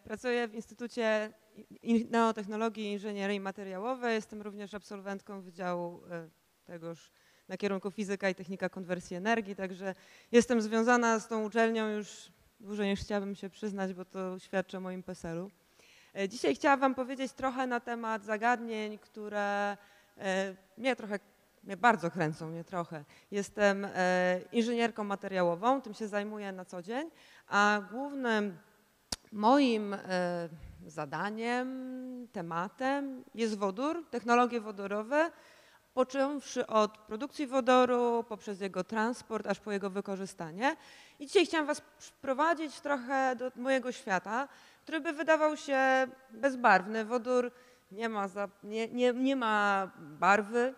Pracuję w Instytucie Nanotechnologii i Inżynierii Materiałowej. Jestem również absolwentką Wydziału tegoż na kierunku Fizyka i Technika Konwersji Energii, także jestem związana z tą uczelnią już dłużej niż chciałabym się przyznać, bo to świadczy o moim PESEL-u. Dzisiaj chciałam wam powiedzieć trochę na temat zagadnień, które mnie bardzo kręcą, nie trochę. Jestem inżynierką materiałową, tym się zajmuję na co dzień, a głównym moim zadaniem, tematem jest wodór, technologie wodorowe, począwszy od produkcji wodoru, poprzez jego transport, aż po jego wykorzystanie. I dzisiaj chciałam was wprowadzić trochę do mojego świata, który by wydawał się bezbarwny. Wodór nie ma barwy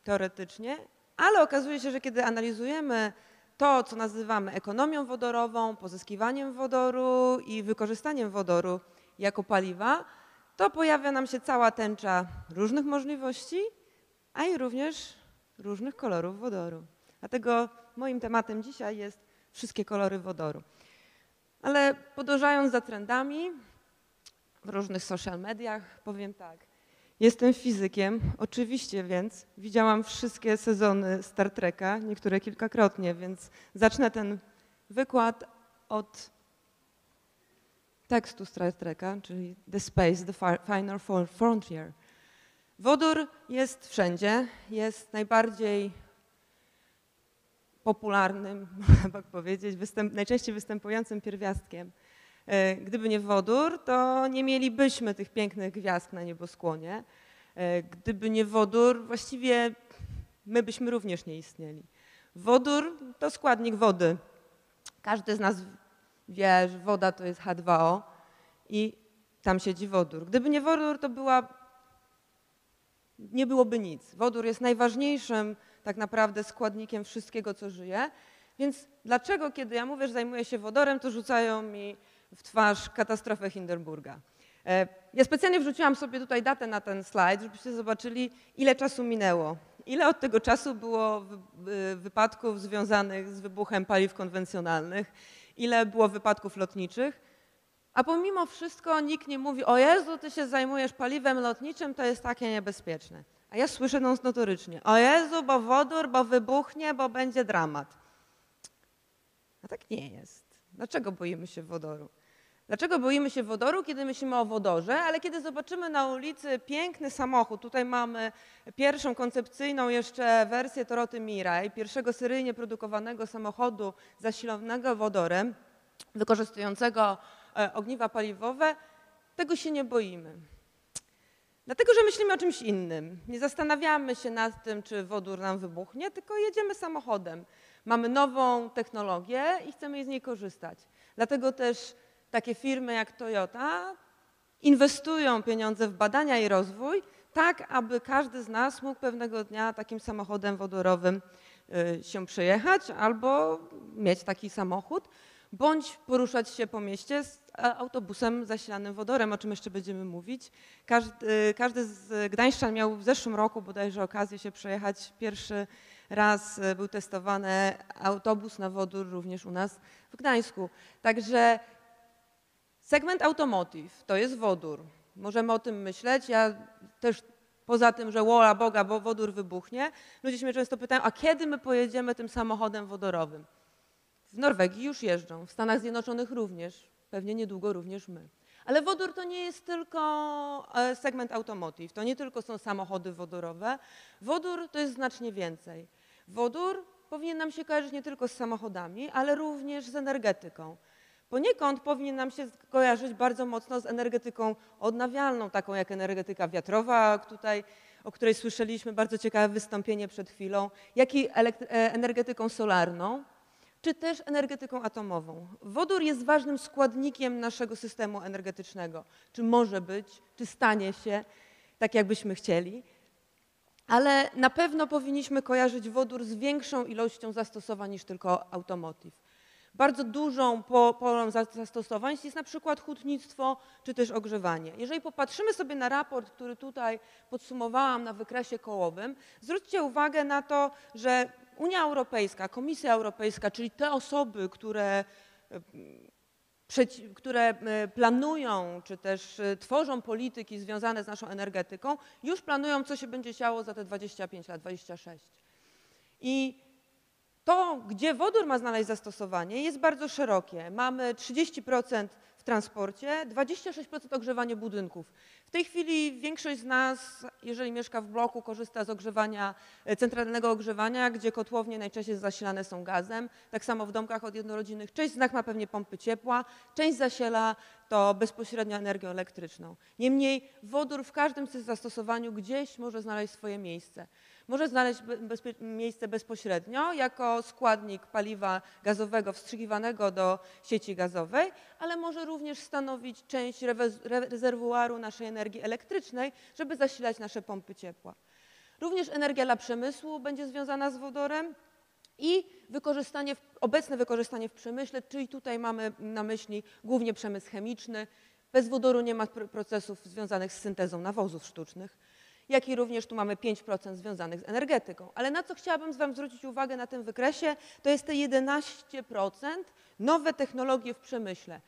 teoretycznie, ale okazuje się, że kiedy analizujemy to, co nazywamy ekonomią wodorową, pozyskiwaniem wodoru i wykorzystaniem wodoru jako paliwa, to pojawia nam się cała tęcza różnych możliwości, a i również różnych kolorów wodoru. Dlatego moim tematem dzisiaj jest wszystkie kolory wodoru. Ale podążając za trendami w różnych social mediach, powiem tak. Jestem fizykiem, oczywiście, więc widziałam wszystkie sezony Star Treka, niektóre kilkakrotnie, więc zacznę ten wykład od tekstu Star Treka, czyli The Space, the Final Frontier. Wodór jest wszędzie, jest najbardziej popularnym, można tak powiedzieć, najczęściej występującym pierwiastkiem. Gdyby nie wodór, to nie mielibyśmy tych pięknych gwiazd na nieboskłonie. Gdyby nie wodór, właściwie my byśmy również nie istnieli. Wodór to składnik wody. Każdy z nas wie, że woda to jest H2O i tam siedzi wodór. Gdyby nie wodór, to nie byłoby nic. Wodór jest najważniejszym tak naprawdę składnikiem wszystkiego, co żyje. Więc dlaczego, kiedy ja mówię, że zajmuję się wodorem, to rzucają mi w twarz katastrofę Hindenburga? Ja specjalnie wrzuciłam sobie tutaj datę na ten slajd, żebyście zobaczyli, ile czasu minęło. Ile od tego czasu było wypadków związanych z wybuchem paliw konwencjonalnych, ile było wypadków lotniczych. A pomimo wszystko nikt nie mówi: o Jezu, ty się zajmujesz paliwem lotniczym, to jest takie niebezpieczne. A ja słyszę notorycznie: o Jezu, bo wodór, bo wybuchnie, bo będzie dramat. A tak nie jest. Dlaczego boimy się wodoru? Dlaczego boimy się wodoru, kiedy myślimy o wodorze, ale kiedy zobaczymy na ulicy piękny samochód, tutaj mamy pierwszą koncepcyjną jeszcze wersję Toyoty Mirai, pierwszego seryjnie produkowanego samochodu zasilonego wodorem, wykorzystującego ogniwa paliwowe, tego się nie boimy. Dlatego, że myślimy o czymś innym. Nie zastanawiamy się nad tym, czy wodór nam wybuchnie, tylko jedziemy samochodem. Mamy nową technologię i chcemy z niej korzystać. Dlatego też takie firmy jak Toyota inwestują pieniądze w badania i rozwój, tak aby każdy z nas mógł pewnego dnia takim samochodem wodorowym się przejechać albo mieć taki samochód, bądź poruszać się po mieście z autobusem zasilanym wodorem, o czym jeszcze będziemy mówić. Każdy z gdańszczan miał w zeszłym roku bodajże okazję się przejechać. Pierwszy raz był testowany autobus na wodór również u nas w Gdańsku. Także segment automotive to jest wodór. Możemy o tym myśleć. Ja też poza tym, że wola Boga, bo wodór wybuchnie, ludzie się mnie często pytają: a kiedy my pojedziemy tym samochodem wodorowym? W Norwegii już jeżdżą, w Stanach Zjednoczonych również, pewnie niedługo również my. Ale wodór to nie jest tylko segment automotive, to nie tylko są samochody wodorowe. Wodór to jest znacznie więcej. Wodór powinien nam się kojarzyć nie tylko z samochodami, ale również z energetyką. Poniekąd powinien nam się kojarzyć bardzo mocno z energetyką odnawialną, taką jak energetyka wiatrowa, o której słyszeliśmy bardzo ciekawe wystąpienie przed chwilą, jak i energetyką solarną, czy też energetyką atomową. Wodór jest ważnym składnikiem naszego systemu energetycznego. Czy może być, czy stanie się tak, jakbyśmy chcieli, ale na pewno powinniśmy kojarzyć wodór z większą ilością zastosowań niż tylko automotive. Bardzo dużą polą zastosowań jest na przykład hutnictwo czy też ogrzewanie. Jeżeli popatrzymy sobie na raport, który tutaj podsumowałam na wykresie kołowym, zwróćcie uwagę na to, że Unia Europejska, Komisja Europejska, czyli te osoby, które które planują, czy też tworzą polityki związane z naszą energetyką, już planują, co się będzie działo za te 25 lat, 26. I to, gdzie wodór ma znaleźć zastosowanie, jest bardzo szerokie. Mamy 30% w transporcie, 26% ogrzewanie budynków. W tej chwili większość z nas, jeżeli mieszka w bloku, korzysta z ogrzewania, centralnego ogrzewania, gdzie kotłownie najczęściej zasilane są gazem. Tak samo w domkach od jednorodzinnych. Część z nas ma pewnie pompy ciepła, część zasila to bezpośrednio energią elektryczną. Niemniej wodór w każdym z tych zastosowaniu gdzieś może znaleźć swoje miejsce. Może znaleźć miejsce bezpośrednio jako składnik paliwa gazowego wstrzykiwanego do sieci gazowej, ale może również stanowić część rezerwuaru naszej energii elektrycznej, żeby zasilać nasze pompy ciepła. Również energia dla przemysłu będzie związana z wodorem i obecne wykorzystanie w przemyśle, czyli tutaj mamy na myśli głównie przemysł chemiczny. Bez wodoru nie ma procesów związanych z syntezą nawozów sztucznych, jak i również tu mamy 5% związanych z energetyką. Ale na co chciałabym wam zwrócić uwagę na tym wykresie, to jest te 11% nowe technologie w przemyśle.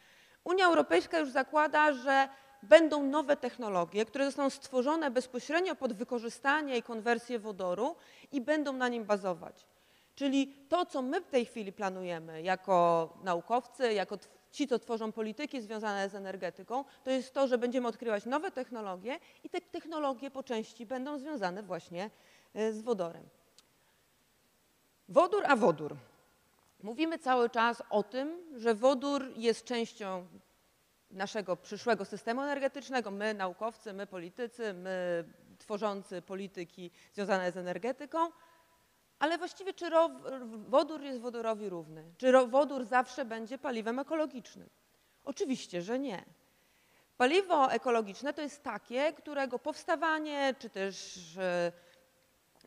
Unia Europejska już zakłada, że będą nowe technologie, które zostaną stworzone bezpośrednio pod wykorzystanie i konwersję wodoru i będą na nim bazować. Czyli to, co my w tej chwili planujemy jako naukowcy, jako ci, co tworzą polityki związane z energetyką, to jest to, że będziemy odkrywać nowe technologie i te technologie po części będą związane właśnie z wodorem. Wodór a wodór. Mówimy cały czas o tym, że wodór jest częścią naszego przyszłego systemu energetycznego. My, naukowcy, my, politycy, my, tworzący polityki związane z energetyką. Ale właściwie czy wodór jest wodorowi równy? Czy wodór zawsze będzie paliwem ekologicznym? Oczywiście, że nie. Paliwo ekologiczne to jest takie, którego powstawanie czy też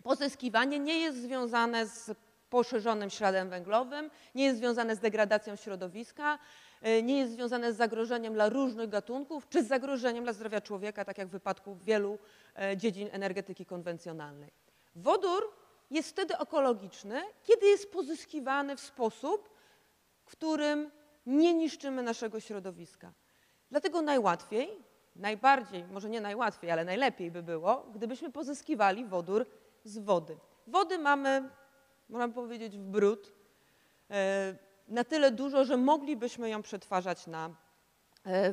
pozyskiwanie nie jest związane z poszerzonym śladem węglowym, nie jest związane z degradacją środowiska, nie jest związane z zagrożeniem dla różnych gatunków czy z zagrożeniem dla zdrowia człowieka, tak jak w wypadku wielu dziedzin energetyki konwencjonalnej. Wodór jest wtedy ekologiczny, kiedy jest pozyskiwany w sposób, w którym nie niszczymy naszego środowiska. Dlatego najbardziej, może nie najłatwiej, ale najlepiej by było, gdybyśmy pozyskiwali wodór z wody. Wody mamy, można powiedzieć, w bród, na tyle dużo, że moglibyśmy ją przetwarzać na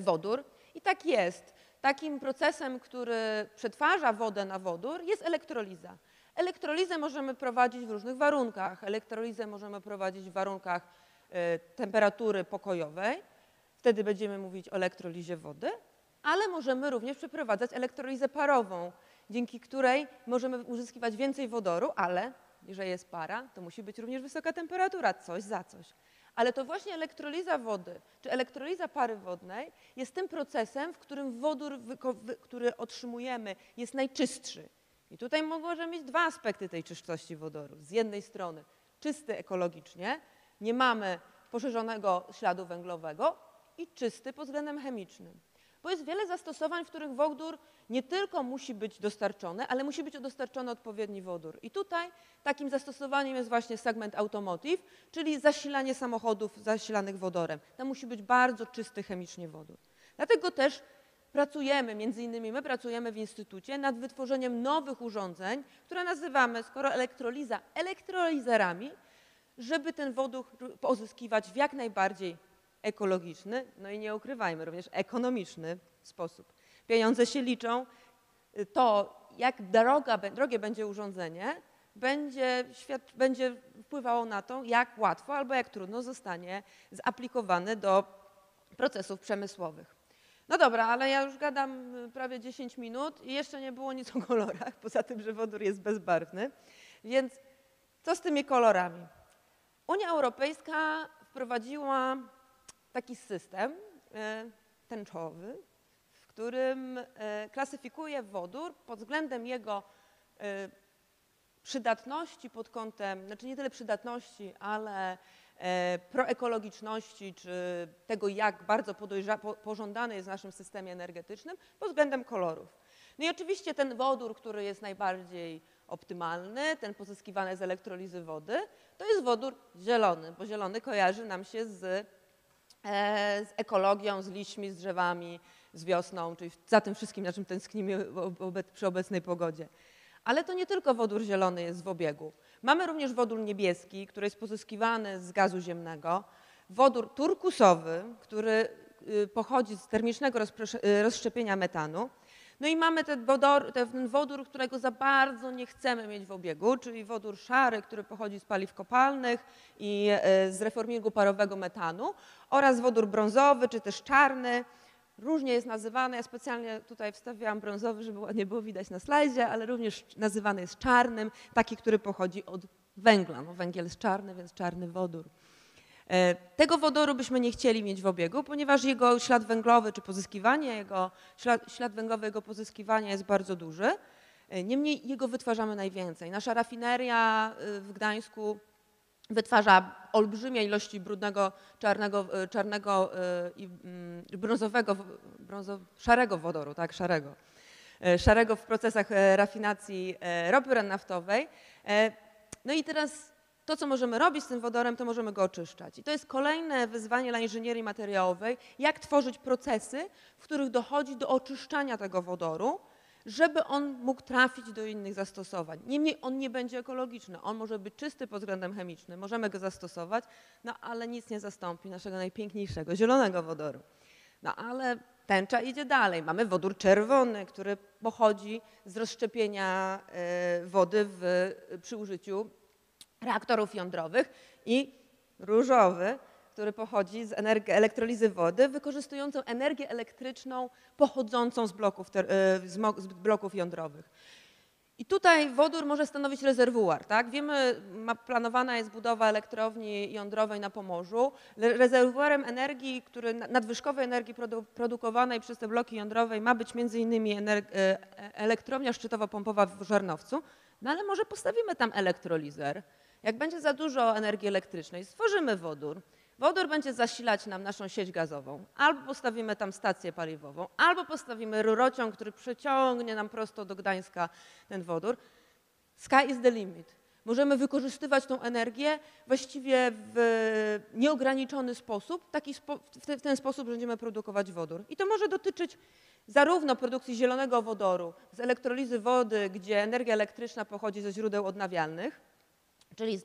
wodór. I tak jest. Takim procesem, który przetwarza wodę na wodór, jest elektroliza. Elektrolizę możemy prowadzić w różnych warunkach. Elektrolizę możemy prowadzić w warunkach temperatury pokojowej. Wtedy będziemy mówić o elektrolizie wody, ale możemy również przeprowadzać elektrolizę parową, dzięki której możemy uzyskiwać więcej wodoru, ale jeżeli jest para, to musi być również wysoka temperatura, coś za coś. Ale to właśnie elektroliza wody, czy elektroliza pary wodnej jest tym procesem, w którym wodór, który otrzymujemy, jest najczystszy. I tutaj możemy mieć dwa aspekty tej czystości wodoru. Z jednej strony czysty ekologicznie, nie mamy poszerzonego śladu węglowego i czysty pod względem chemicznym. Bo jest wiele zastosowań, w których wodór nie tylko musi być dostarczony, ale musi być dostarczony odpowiedni wodór. I tutaj takim zastosowaniem jest właśnie segment automotive, czyli zasilanie samochodów zasilanych wodorem. Tam musi być bardzo czysty chemicznie wodór. Dlatego też pracujemy, między innymi my pracujemy w instytucie nad wytworzeniem nowych urządzeń, które nazywamy, skoro elektroliza, elektrolizerami, żeby ten wodór pozyskiwać w jak najbardziej ekologiczny, no i nie ukrywajmy, również ekonomiczny sposób. Pieniądze się liczą, to jak drogie będzie urządzenie, będzie wpływało na to, jak łatwo albo jak trudno zostanie zaplikowany do procesów przemysłowych. No dobra, ale ja już gadam prawie 10 minut i jeszcze nie było nic o kolorach, poza tym, że wodór jest bezbarwny. Więc co z tymi kolorami? Unia Europejska wprowadziła taki system tęczowy, w którym klasyfikuje wodór pod względem jego przydatności pod kątem, znaczy nie tyle przydatności, ale proekologiczności, czy tego, jak bardzo pożądany jest w naszym systemie energetycznym, pod względem kolorów. No i oczywiście ten wodór, który jest najbardziej optymalny, ten pozyskiwany z elektrolizy wody, to jest wodór zielony, bo zielony kojarzy nam się z z ekologią, z liśćmi, z drzewami, z wiosną, czyli za tym wszystkim, na czym tęsknimy przy obecnej pogodzie. Ale to nie tylko wodór zielony jest w obiegu. Mamy również wodór niebieski, który jest pozyskiwany z gazu ziemnego, wodór turkusowy, który pochodzi z termicznego rozszczepienia metanu. No i mamy ten wodór, którego za bardzo nie chcemy mieć w obiegu, czyli wodór szary, który pochodzi z paliw kopalnych i z reformingu parowego metanu, oraz wodór brązowy, czy też czarny. Różnie jest nazywany, ja specjalnie tutaj wstawiałam brązowy, żeby ładnie było widać na slajdzie, ale również nazywany jest czarnym, taki, który pochodzi od węgla. No, węgiel jest czarny, więc czarny wodór. Tego wodoru byśmy nie chcieli mieć w obiegu, ponieważ jego ślad węglowy, czy pozyskiwanie ślad węglowy jego pozyskiwania jest bardzo duży. Niemniej jego wytwarzamy najwięcej. Nasza rafineria w Gdańsku wytwarza olbrzymie ilości brudnego, czarnego i brązowego, szarego wodoru, tak, szarego w procesach rafinacji ropy naftowej. No i teraz to, co możemy robić z tym wodorem, to możemy go oczyszczać. I to jest kolejne wyzwanie dla inżynierii materiałowej, jak tworzyć procesy, w których dochodzi do oczyszczania tego wodoru, żeby on mógł trafić do innych zastosowań. Niemniej on nie będzie ekologiczny, on może być czysty pod względem chemicznym, możemy go zastosować, no ale nic nie zastąpi naszego najpiękniejszego, zielonego wodoru. No ale tęcza idzie dalej. Mamy wodór czerwony, który pochodzi z rozszczepienia wody przy użyciu reaktorów jądrowych, i różowy, który pochodzi z elektrolizy wody, wykorzystującą energię elektryczną pochodzącą z bloków jądrowych. I tutaj wodór może stanowić rezerwuar. Tak? Wiemy, planowana jest budowa elektrowni jądrowej na Pomorzu. Rezerwuarem energii, nadwyżkowej energii produkowanej przez te bloki jądrowe ma być m.in. elektrownia szczytowo-pompowa w Żarnowcu, no ale może postawimy tam elektrolizer. Jak będzie za dużo energii elektrycznej, stworzymy wodór. Wodór będzie zasilać nam naszą sieć gazową. Albo postawimy tam stację paliwową, albo postawimy rurociąg, który przeciągnie nam prosto do Gdańska ten wodór. Sky is the limit. Możemy wykorzystywać tą energię właściwie w nieograniczony sposób, w ten sposób będziemy produkować wodór. I to może dotyczyć zarówno produkcji zielonego wodoru z elektrolizy wody, gdzie energia elektryczna pochodzi ze źródeł odnawialnych, czyli z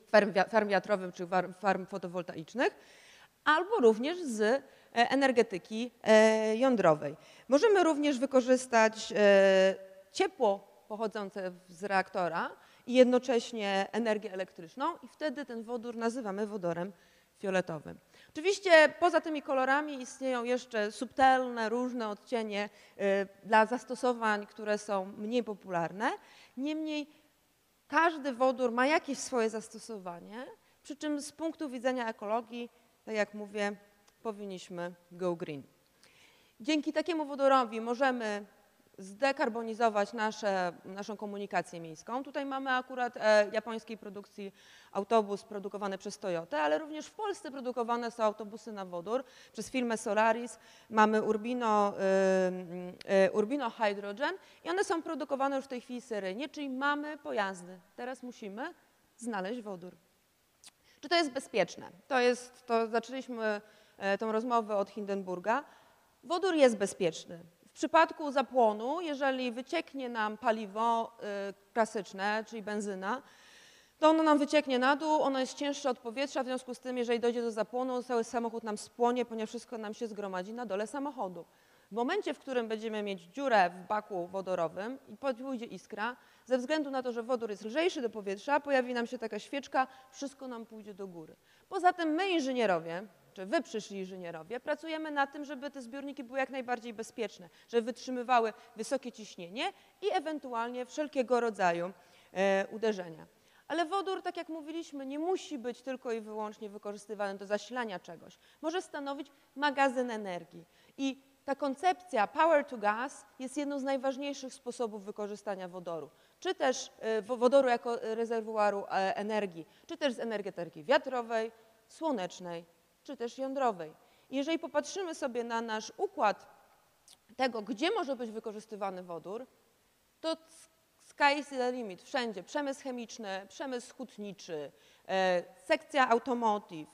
farm wiatrowych czy farm fotowoltaicznych, albo również z energetyki jądrowej. Możemy również wykorzystać ciepło pochodzące z reaktora i jednocześnie energię elektryczną, i wtedy ten wodór nazywamy wodorem fioletowym. Oczywiście poza tymi kolorami istnieją jeszcze subtelne, różne odcienie dla zastosowań, które są mniej popularne. Niemniej każdy wodór ma jakieś swoje zastosowanie, przy czym z punktu widzenia ekologii, tak jak mówię, powinniśmy go green. Dzięki takiemu wodorowi możemy zdekarbonizować naszą komunikację miejską. Tutaj mamy akurat japońskiej produkcji autobus produkowany przez Toyotę, ale również w Polsce produkowane są autobusy na wodór przez firmę Solaris. Mamy Urbino Hydrogen i one są produkowane już w tej chwili seryjnie, czyli mamy pojazdy. Teraz musimy znaleźć wodór. Czy to jest bezpieczne? Zaczęliśmy tę rozmowę od Hindenburga. Wodór jest bezpieczny. W przypadku zapłonu, jeżeli wycieknie nam paliwo klasyczne, czyli benzyna, to ono nam wycieknie na dół, ono jest cięższe od powietrza, w związku z tym, jeżeli dojdzie do zapłonu, cały samochód nam spłonie, ponieważ wszystko nam się zgromadzi na dole samochodu. W momencie, w którym będziemy mieć dziurę w baku wodorowym i pójdzie iskra, ze względu na to, że wodór jest lżejszy do powietrza, pojawi nam się taka świeczka, wszystko nam pójdzie do góry. Poza tym my inżynierowie, czy wy przyszli inżynierowie, pracujemy nad tym, żeby te zbiorniki były jak najbardziej bezpieczne, żeby wytrzymywały wysokie ciśnienie i ewentualnie wszelkiego rodzaju uderzenia. Ale wodór, tak jak mówiliśmy, nie musi być tylko i wyłącznie wykorzystywany do zasilania czegoś. Może stanowić magazyn energii. I ta koncepcja power to gas jest jedną z najważniejszych sposobów wykorzystania wodoru. Czy też wodoru jako rezerwuaru energii, czy też z energetyki wiatrowej, słonecznej, czy też jądrowej. I jeżeli popatrzymy sobie na nasz układ tego, gdzie może być wykorzystywany wodór, to Sky is the limit, wszędzie. Przemysł chemiczny, przemysł hutniczy, sekcja automotive,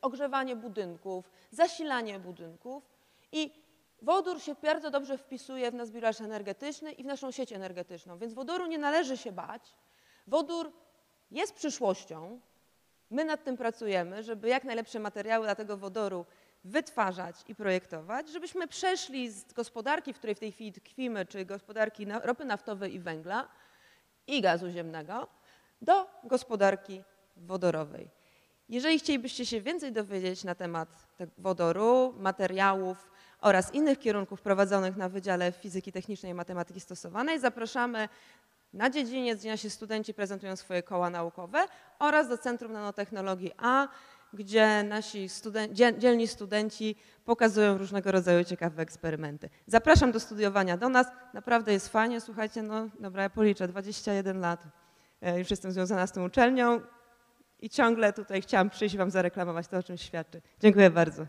ogrzewanie budynków, zasilanie budynków i wodór się bardzo dobrze wpisuje w nasz bilanс energetyczny i w naszą sieć energetyczną, więc wodoru nie należy się bać. Wodór jest przyszłością. My nad tym pracujemy, żeby jak najlepsze materiały dla tego wodoru wytwarzać i projektować, żebyśmy przeszli z gospodarki, w której w tej chwili tkwimy, czyli gospodarki ropy naftowej i węgla i gazu ziemnego, do gospodarki wodorowej. Jeżeli chcielibyście się więcej dowiedzieć na temat wodoru, materiałów oraz innych kierunków prowadzonych na Wydziale Fizyki Technicznej i Matematyki Stosowanej, zapraszamy na dziedziniec, gdzie nasi studenci prezentują swoje koła naukowe, oraz do Centrum Nanotechnologii A, gdzie nasi dzielni studenci pokazują różnego rodzaju ciekawe eksperymenty. Zapraszam do studiowania do nas, naprawdę jest fajnie, słuchajcie, no dobra, ja policzę, 21 lat już jestem związana z tą uczelnią i ciągle tutaj chciałam przyjść i wam zareklamować to, o czym świadczy. Dziękuję bardzo.